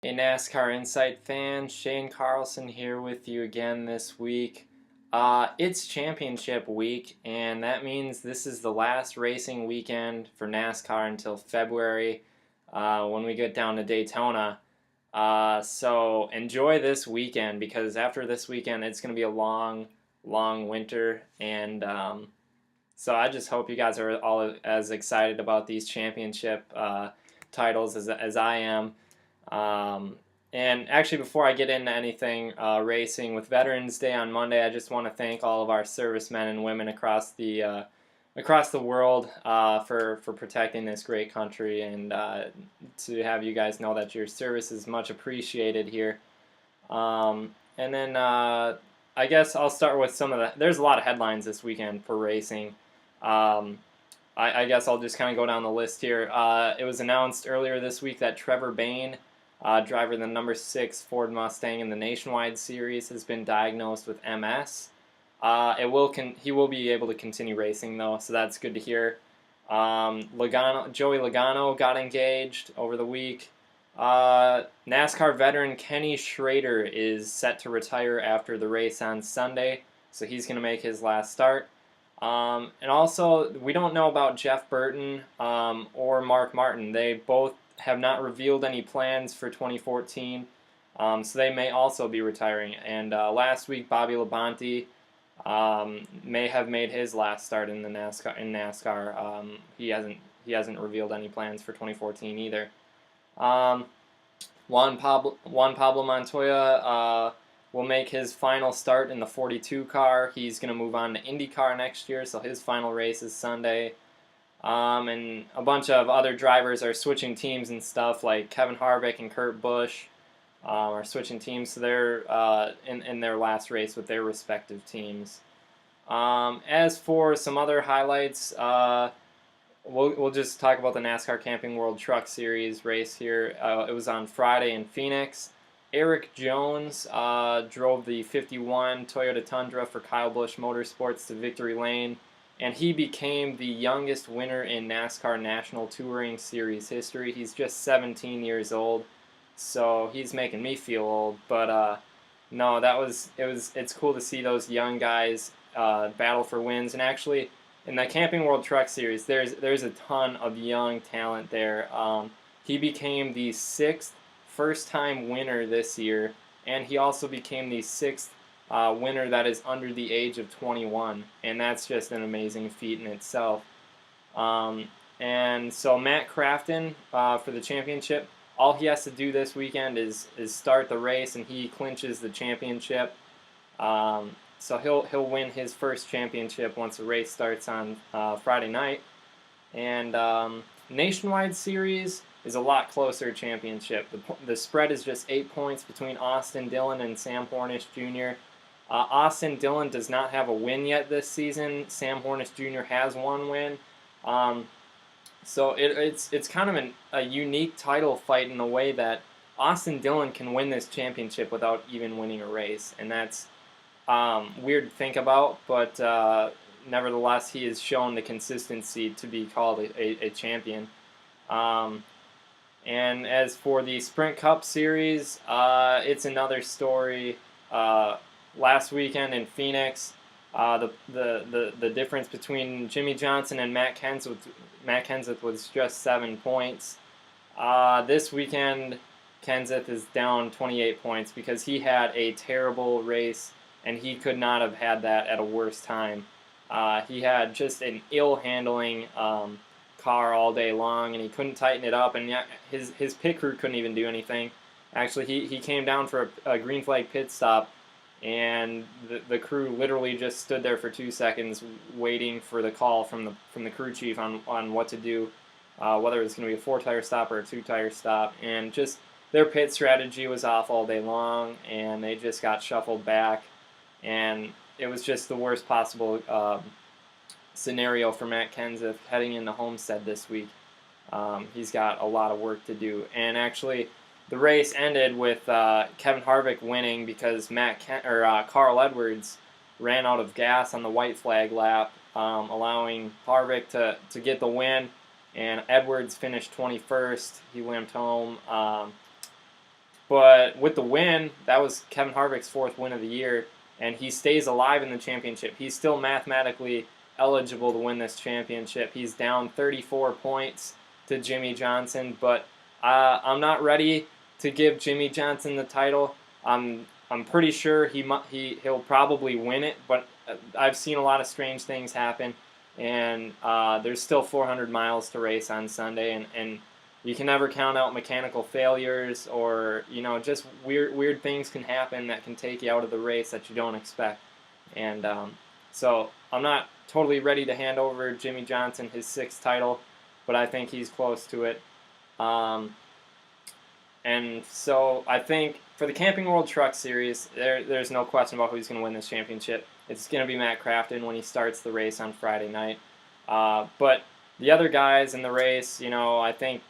Hey NASCAR Insight fans, Shane Carlson here with you again this week. It's championship week, and that means this is the last racing weekend for NASCAR until February when we get down to Daytona. So enjoy this weekend because after this weekend, it's going to be a long, long winter, and so I just hope you guys are all as excited about these championship titles as I am. Um, and actually, before I get into anything racing, with Veterans Day on Monday, I just want to thank all of our servicemen and women across the world for protecting this great country, and to have you guys know that your service is much appreciated here. And then I guess I'll start with some of the. There's a lot of headlines this weekend for racing. Um, I guess I'll just kind of go down the list here. It was announced earlier this week that Trevor Bayne, driver of the number 6 Ford Mustang in the Nationwide Series, has been diagnosed with MS. He will be able to continue racing though, so that's good to hear. Joey Logano got engaged over the week. NASCAR veteran Kenny Schrader is set to retire after the race on Sunday, so he's going to make his last start. And also, we don't know about Jeff Burton or Mark Martin. They both have not revealed any plans for 2014, so they may also be retiring. And last week, Bobby Labonte may have made his last start in the NASCAR. He hasn't revealed any plans for 2014 either. Um, Juan Pablo Montoya will make his final start in the 42 car. He's going to move on to IndyCar next year, so his final race is Sunday. And a bunch of other drivers are switching teams and stuff, like Kevin Harvick and Kurt Busch are switching teams, so they're in their last race with their respective teams. As for some other highlights, we'll just talk about the NASCAR Camping World Truck Series race here. It was on Friday in Phoenix. Eric Jones drove the 51 Toyota Tundra for Kyle Busch Motorsports to victory lane, and he became the youngest winner in NASCAR National Touring Series history. He's just 17 years old, so he's making me feel old. But no, it's cool to see those young guys battle for wins, and actually in the Camping World Truck Series, there's a ton of young talent there. He became the sixth first-time winner this year, and he also became the sixth winner that is under the age of 21, and that's just an amazing feat in itself. And so Matt Crafton for the championship, all he has to do this weekend is start the race, and he clinches the championship. So he'll win his first championship once the race starts on Friday night. And Nationwide Series is a lot closer championship. The spread is just 8 points between Austin Dillon and Sam Hornish Jr. Austin Dillon does not have a win yet this season. Sam Hornish Jr. has one win. So it's kind of a unique title fight in the way that Austin Dillon can win this championship without even winning a race, and that's weird to think about, but nevertheless, he has shown the consistency to be called a champion. And as for the Sprint Cup Series, it's another story. Last weekend in Phoenix, the difference between Jimmy Johnson and Matt Kenseth was just 7 points. This weekend, Kenseth is down 28 points because he had a terrible race, and he could not have had that at a worse time. He had just an ill-handling car all day long, and he couldn't tighten it up, and his pit crew couldn't even do anything. Actually, he came down for a green flag pit stop, and the crew literally just stood there for 2 seconds waiting for the call from the crew chief on what to do, whether it was going to be a 4-tire stop or a 2-tire stop, and just their pit strategy was off all day long, and they just got shuffled back, and it was just the worst possible scenario for Matt Kenseth heading into Homestead this week. He's got a lot of work to do, and actually, the race ended with Kevin Harvick winning because Carl Edwards ran out of gas on the white flag lap, allowing Harvick to get the win, and Edwards finished 21st. He limped home. But with the win, that was Kevin Harvick's 4th win of the year, and he stays alive in the championship. He's still mathematically eligible to win this championship. He's down 34 points to Jimmy Johnson, but I'm not ready to give Jimmy Johnson the title. I'm pretty sure he'll probably win it, but I've seen a lot of strange things happen, and there's still 400 miles to race on Sunday, and you can never count out mechanical failures, or just weird things can happen that can take you out of the race that you don't expect. And so I'm not totally ready to hand over Jimmy Johnson his 6th title, but I think he's close to it. And so I think for the Camping World Truck Series, there's no question about who's going to win this championship. It's going to be Matt Crafton when he starts the race on Friday night. But the other guys in the race, I think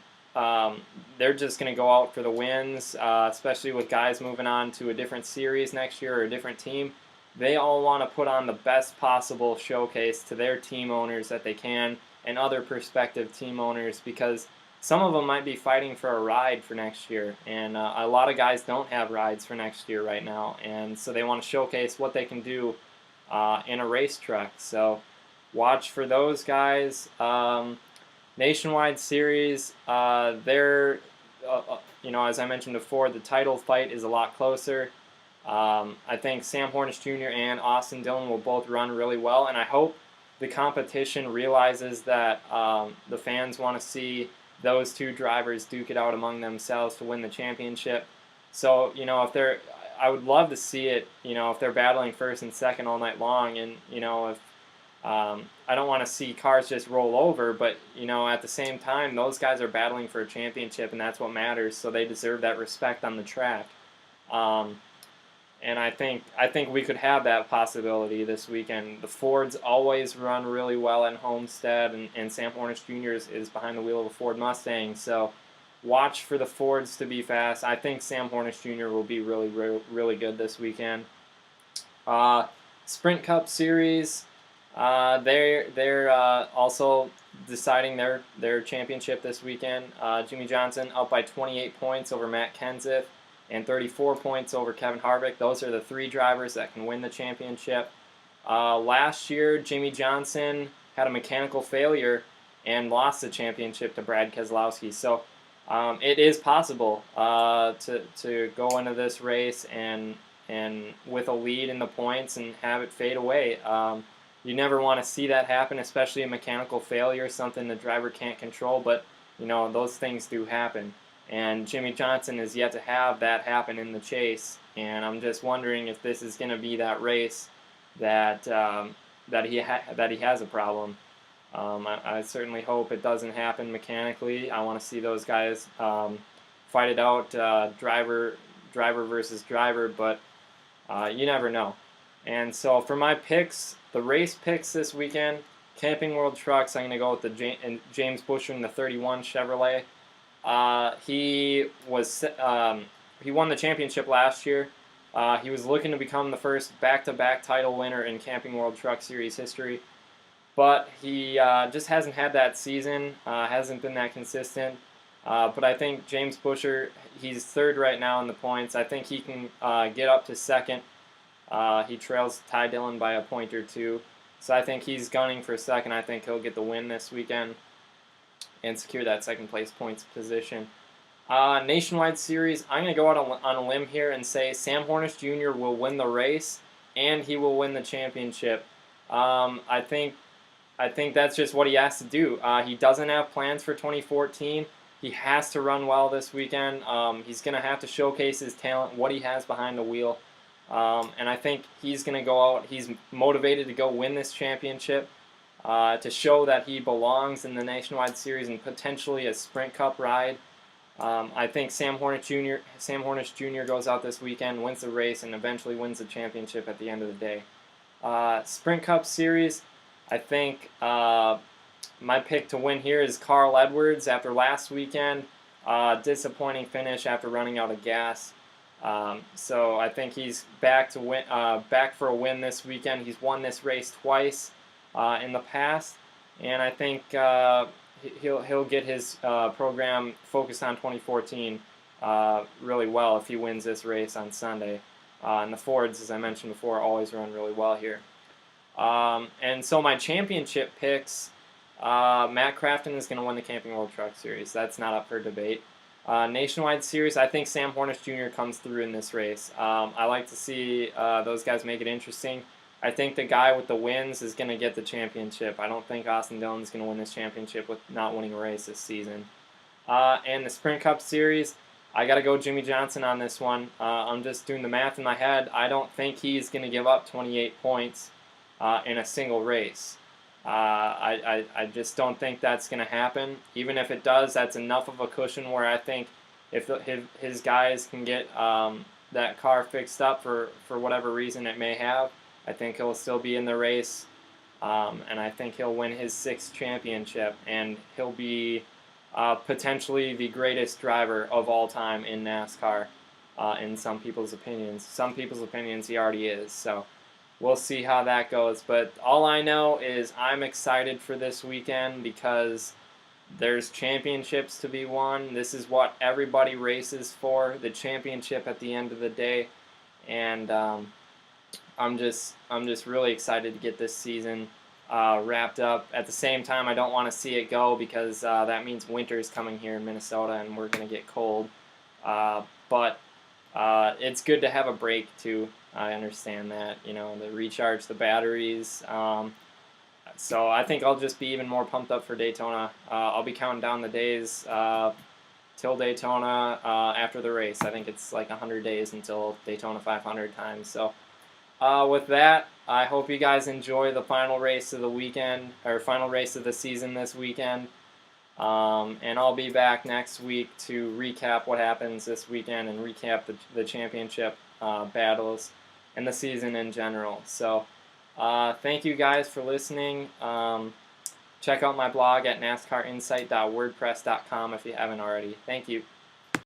they're just going to go out for the wins, especially with guys moving on to a different series next year or a different team. They all want to put on the best possible showcase to their team owners that they can and other prospective team owners, because some of them might be fighting for a ride for next year, and a lot of guys don't have rides for next year right now, and so they want to showcase what they can do in a race truck. So watch for those guys. Nationwide Series, they're, as I mentioned before, the title fight is a lot closer. I think Sam Hornish Jr. and Austin Dillon will both run really well, and I hope the competition realizes that the fans want to see those two drivers duke it out among themselves to win the championship. So, I would love to see it, if they're battling first and second all night long, and, if I don't want to see cars just roll over, but, at the same time, those guys are battling for a championship, and that's what matters, so they deserve that respect on the track. And I think we could have that possibility this weekend. The Fords always run really well at Homestead, and Sam Hornish Jr. is behind the wheel of a Ford Mustang. So watch for the Fords to be fast. I think Sam Hornish Jr. will be really, really, really good this weekend. Sprint Cup Series, they're also deciding their championship this weekend. Jimmy Johnson up by 28 points over Matt Kenseth, and 34 points over Kevin Harvick. Those are the 3 drivers that can win the championship. Last year, Jimmy Johnson had a mechanical failure and lost the championship to Brad Keselowski. So it is possible to go into this race and with a lead in the points and have it fade away. You never want to see that happen, especially a mechanical failure, something the driver can't control, but those things do happen. And Jimmy Johnson is yet to have that happen in the chase, and I'm just wondering if this is going to be that race that he has a problem. I certainly hope it doesn't happen mechanically. I want to see those guys fight it out, driver versus driver, but you never know. And so for my picks, the race picks this weekend, Camping World Trucks, I'm going to go with the James Buescher in the 31 Chevrolet. He won the championship last year. He was looking to become the first back-to-back title winner in Camping World Truck Series history, but he just hasn't had that season, hasn't been that consistent. But I think James Buescher, he's 3rd right now in the points. I think he can get up to 2nd. He trails Ty Dillon by a point or 2. So I think he's gunning for 2nd. I think he'll get the win this weekend and secure that 2nd place points position. Nationwide Series, I'm going to go out on a limb here and say Sam Hornish Jr. will win the race and he will win the championship. I think that's just what he has to do. He doesn't have plans for 2014. He has to run well this weekend. He's going to have to showcase his talent, what he has behind the wheel. And I think he's going to go out. He's motivated to go win this championship. To show that he belongs in the Nationwide Series and potentially a Sprint Cup ride. I think Sam Hornish Jr. goes out this weekend, wins the race, and eventually wins the championship at the end of the day. Sprint Cup Series, I think my pick to win here is Carl Edwards after last weekend. Disappointing finish after running out of gas. So I think he's back for a win this weekend. He's won this race twice in the past, and I think he'll get his program focused on 2014 really well if he wins this race on Sunday. And the Fords, as I mentioned before, always run really well here. And so my championship picks, Matt Crafton is going to win the Camping World Truck Series. That's not up for debate. Nationwide Series, I think Sam Hornish Jr. comes through in this race. I like to see those guys make it interesting. I think the guy with the wins is going to get the championship. I don't think Austin Dillon is going to win this championship with not winning a race this season. And the Sprint Cup Series, I got to go Jimmy Johnson on this one. I'm just doing the math in my head. I don't think he's going to give up 28 points in a single race. I just don't think that's going to happen. Even if it does, that's enough of a cushion where I think if his guys can get that car fixed up for whatever reason it may have, I think he'll still be in the race, and I think he'll win his 6th championship, and he'll be potentially the greatest driver of all time in NASCAR, in some people's opinions. Some people's opinions he already is, so we'll see how that goes. But all I know is I'm excited for this weekend because there's championships to be won. This is what everybody races for, the championship at the end of the day, and I'm just really excited to get this season wrapped up. At the same time, I don't want to see it go because that means winter's coming here in Minnesota and we're going to get cold. But it's good to have a break too. I understand that, to recharge the batteries. So I think I'll just be even more pumped up for Daytona. I'll be counting down the days till Daytona after the race. I think it's like 100 days until Daytona 500 times. So with that, I hope you guys enjoy the final race of the weekend, or final race of the season this weekend. And I'll be back next week to recap what happens this weekend and recap the championship battles and the season in general. So thank you guys for listening. Check out my blog at nascarinsight.wordpress.com if you haven't already. Thank you.